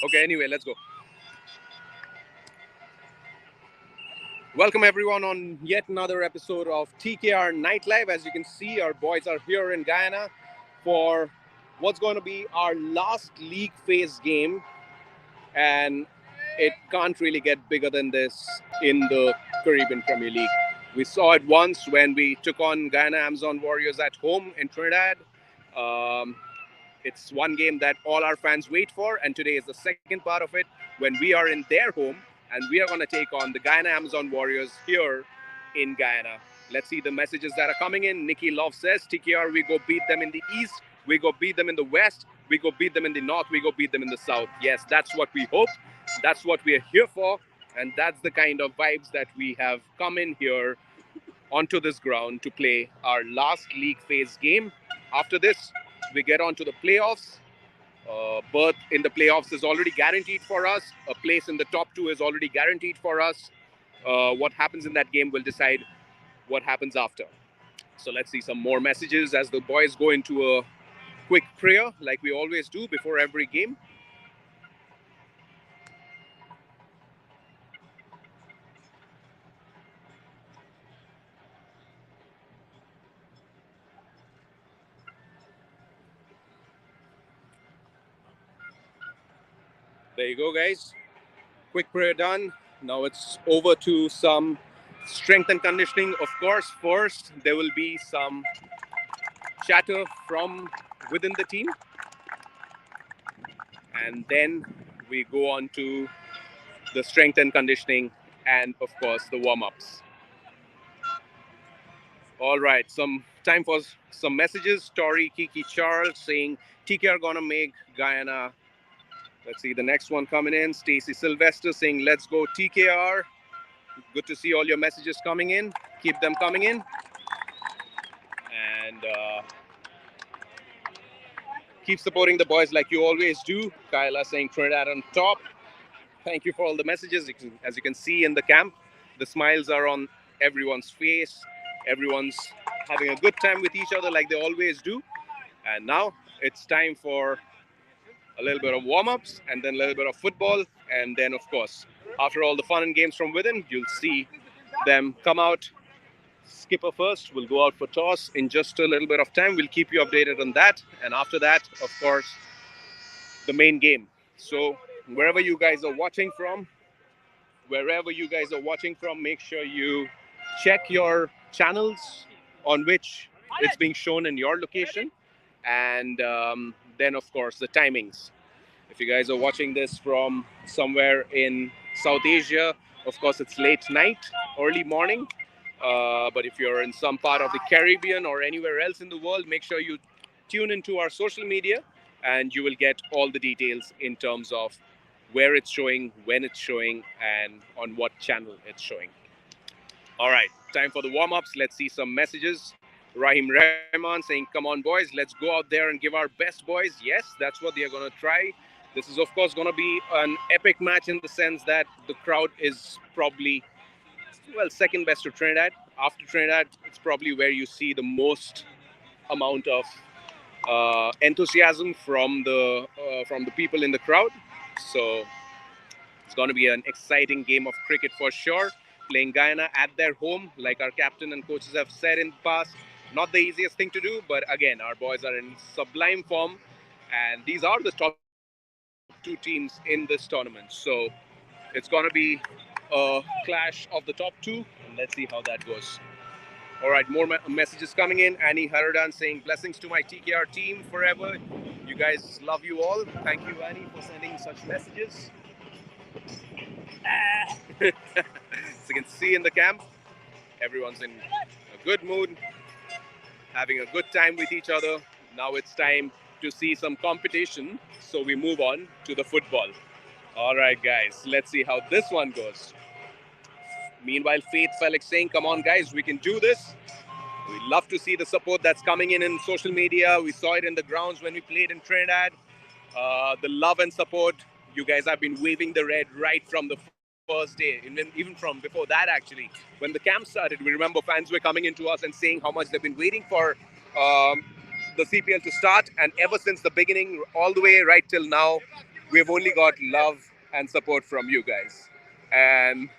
Okay, anyway, let's go. Welcome everyone on yet another episode of TKR Night Live. As you can see, our boys are here in Guyana for what's going to be our last league phase game, and it can't really get bigger than this in the Caribbean Premier League. We saw it once when we took on Guyana Amazon Warriors at home in Trinidad. Um, it's one game that all our fans wait for, and today is the second part of it when we are in their home and we are going to take on the Guyana Amazon Warriors here in Guyana. Let's see the messages that are coming in. Nikki Love says, TKR, we go beat them in the east, we go beat them in the west, we go beat them in the north, we go beat them in the south. Yes, that's what we hope. That's what we are here for. And that's the kind of vibes that we have come in here onto this ground to play our last league phase game. After this, we get on to the playoffs. Berth in the playoffs is already guaranteed for us. A place in the top two is already guaranteed for us. What happens in that game will decide what happens after. So let's see some more messages as the boys go into a quick prayer like we always do before every game. There you go, guys. Quick prayer done. Now it's over to some strength and conditioning. Of course, first there will be some chatter from within the team, and then we go on to the strength and conditioning and, of course, the warm-ups. All right, some time for some messages. Tori Kiki Charles saying TK are gonna make Guyana. Let's see the next one coming in. Stacy Sylvester saying let's go TKR. Good to see all your messages coming in. Keep them coming in. And keep supporting the boys like you always do. Kyla saying Trinidad on top. Thank you for all the messages. As you can see in the camp, the smiles are on everyone's face. Everyone's having a good time with each other like they always do. And now it's time for a little bit of warm-ups and then a little bit of football. And then, of course, after all the fun and games from within, you'll see them come out. Skipper first will go out for toss in just a little bit of time. We'll keep you updated on that. And after that, of course, the main game. So wherever you guys are watching from, make sure you check your channels on which it's being shown in your location. And then, of course, the timings. If you guys are watching this from somewhere in South Asia, of course, it's late night, early morning. But if you're in some part of the Caribbean or anywhere else in the world, make sure you tune into our social media and you will get all the details in terms of where it's showing, when it's showing, and on what channel it's showing. All right, time for the warm-ups. Let's see some messages. Rahim Rahman saying, come on, boys, let's go out there and give our best, boys. Yes, that's what they're going to try. This is, of course, going to be an epic match in the sense that the crowd is probably, well, second best to Trinidad. After Trinidad, it's probably where you see the most amount of enthusiasm from the people in the crowd. So it's going to be an exciting game of cricket for sure. Playing Guyana at their home, like our captain and coaches have said in the past, not the easiest thing to do, but again, our boys are in sublime form, and these are the top two teams in this tournament. So it's going to be a clash of the top two, and let's see how that goes. All right, more messages coming in. Annie Haradan saying, blessings to my TKR team forever. You guys, love you all. Thank you, Annie, for sending such messages. As you can see in the camp, everyone's in a good mood, having a good time with each other. Now it's time to see some competition, so we move on to the football. All right, guys, let's see how this one goes. Meanwhile, Faith Felix saying, come on, guys, we can do this. We love to see the support that's coming in social media. We saw it in the grounds when we played in Trinidad. The love and support. You guys have been waving the red right from the first day, even from before that, actually. When the camp started, we remember fans were coming into us and saying how much they've been waiting for the CPL to start. And ever since the beginning, all the way right till now, we've only got love and support from you guys. And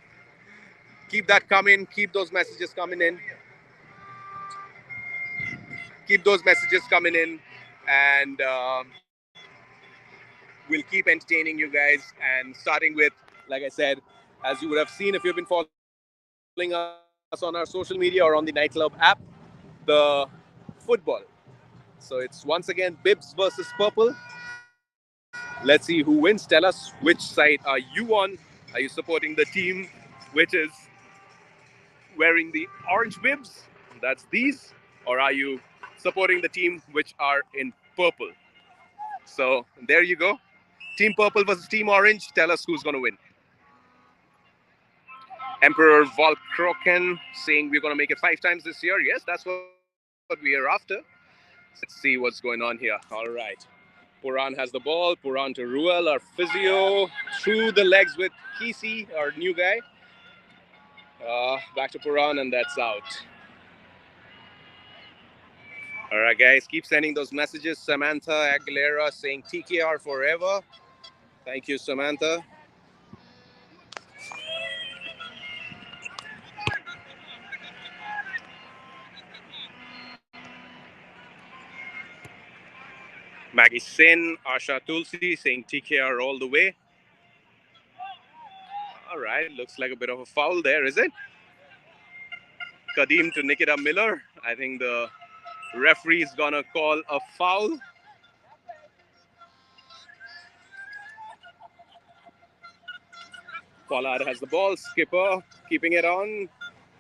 keep that coming, keep those messages coming in, and we'll keep entertaining you guys. And starting with, like I said, as you would have seen if you've been following us on our social media or on the nightclub app, the football. So it's once again Bibs versus Purple. Let's see who wins. Tell us which side are you on. Are you supporting the team which is wearing the orange bibs? That's these. Or are you supporting the team which are in purple? So there you go. Team Purple versus Team Orange. Tell us who's going to win. Emperor Volkroken saying we're going to make it 5 times this year. Yes, that's what we are after. Let's see what's going on here. All right. Puran has the ball. Puran to Ruel, our physio. Through the legs with Kisi, our new guy. Back to Puran, and that's out. All right, guys, keep sending those messages. Samantha Aguilera saying TKR forever. Thank you, Samantha. Maggie Sin, Asha Tulsi saying TKR all the way. All right, looks like a bit of a foul there, is it? Kadeem to Nikita Miller. I think the referee is gonna call a foul. Pollard has the ball. Skipper keeping it on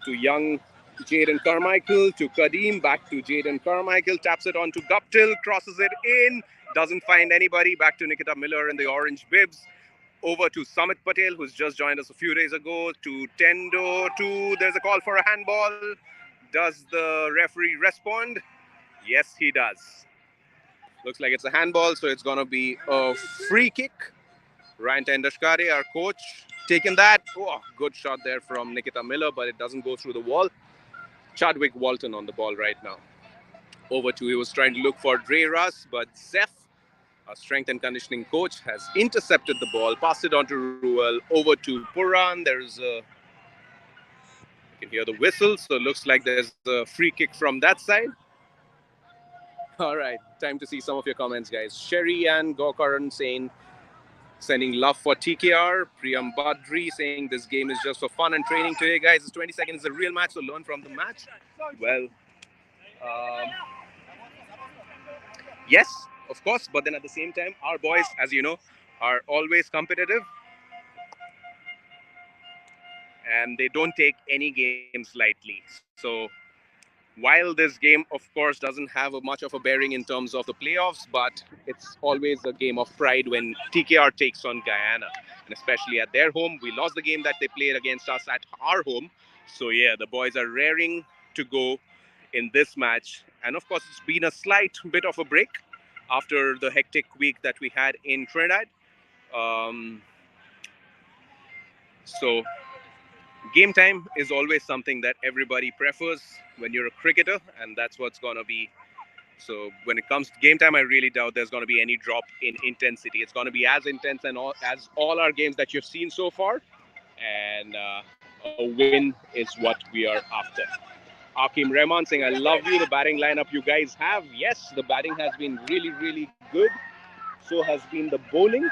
to young Jaden Carmichael, to Kadeem, back to Jaden Carmichael, taps it on to Guptill, crosses it in, doesn't find anybody, back to Nikita Miller in the orange bibs. Over to Samit Patel, who's just joined us a few days ago, to Tendo, there's a call for a handball. Does the referee respond? Yes, he does. Looks like it's a handball, so it's going to be a free kick. Ryan Tendashkari, our coach, taking that. Oh, good shot there from Nikita Miller, but it doesn't go through the wall. Chadwick Walton on the ball right now. Over to, he was trying to look for Dre Russ, but Zeph, our strength and conditioning coach, has intercepted the ball, passed it on to Ruel, over to Puran. You can hear the whistle, so it looks like there's a free kick from that side. All right, time to see some of your comments, guys. Sherry and Gokaran saying, sending love for TKR. Priyam Badri saying this game is just for fun and training today, guys. It's 20 seconds, it's a real match, so learn from the match. Well, um, yes, of course, but then at the same time, our boys, as you know, are always competitive and they don't take any games lightly. So while this game, of course, doesn't have much of a bearing in terms of the playoffs, but it's always a game of pride when TKR takes on Guyana, and especially at their home. We lost the game that they played against us at our home. So, yeah, the boys are raring to go in this match. And of course, it's been a slight bit of a break after the hectic week that we had in Trinidad. Um, so, game time is always something that everybody prefers when you're a cricketer, and that's what's going to be. So when it comes to game time, I really doubt there's going to be any drop in intensity. It's going to be as intense and as all our games that you've seen so far, and a win is what we are after. Akim Rehman saying, I love you, the batting lineup you guys have. Yes, the batting has been really, really good. So has been the bowling.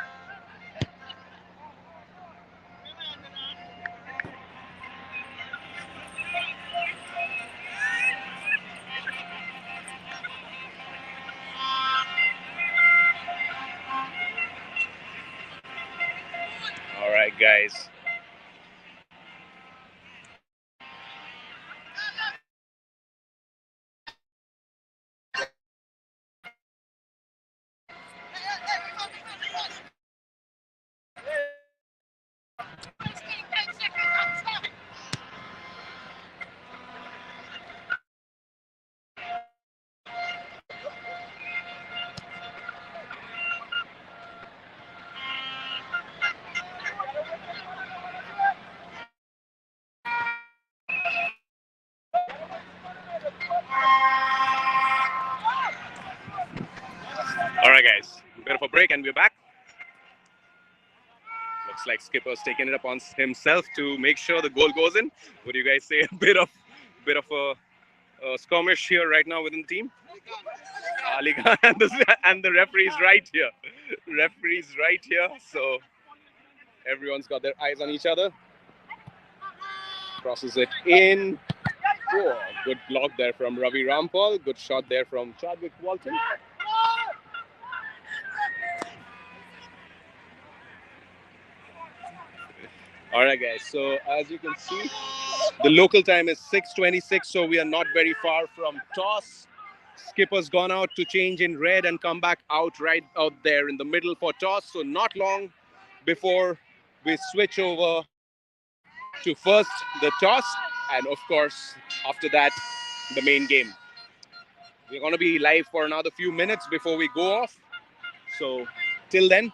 All right, guys. All right, guys. A bit of a break, and we're back. Looks like Skipper's taking it upon himself to make sure the goal goes in. Would you guys say a bit of a skirmish here right now within the team? Ali Khan and the referee's right here. Referee's right here. So everyone's got their eyes on each other. Crosses it in. Oh, good block there from Ravi Rampal. Good shot there from Chadwick Walton. All right, guys. So as you can see, the local time is 6:26. So we are not very far from toss. Skipper's gone out to change in red and come back out right out there in the middle for toss. So not long before we switch over to first the toss, and of course after that the main game. We're going to be live for another few minutes before we go off. So till then,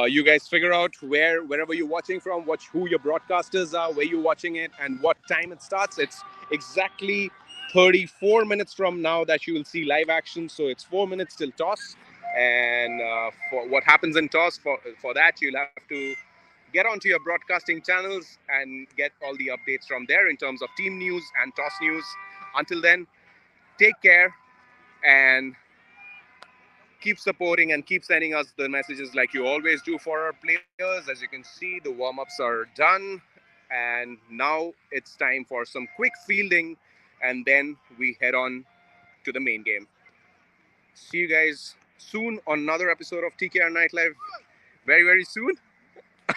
you guys figure out wherever you're watching from, who your broadcasters are, where you're watching it, and what time it starts. It's exactly 34 minutes from now that you will see live action. So it's 4 minutes till toss. And for what happens in toss, for that, you'll have to get onto your broadcasting channels and get all the updates from there in terms of team news and toss news. Until then, take care and keep supporting and keep sending us the messages like you always do for our players. As you can see, the warm-ups are done. And now it's time for some quick fielding. And then we head on to the main game. See you guys soon on another episode of TKR Night Live. Very, very soon.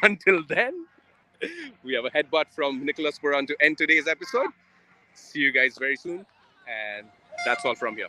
Until then, we have a headbutt from Nicholas Puran to end today's episode. See you guys very soon. And that's all from here.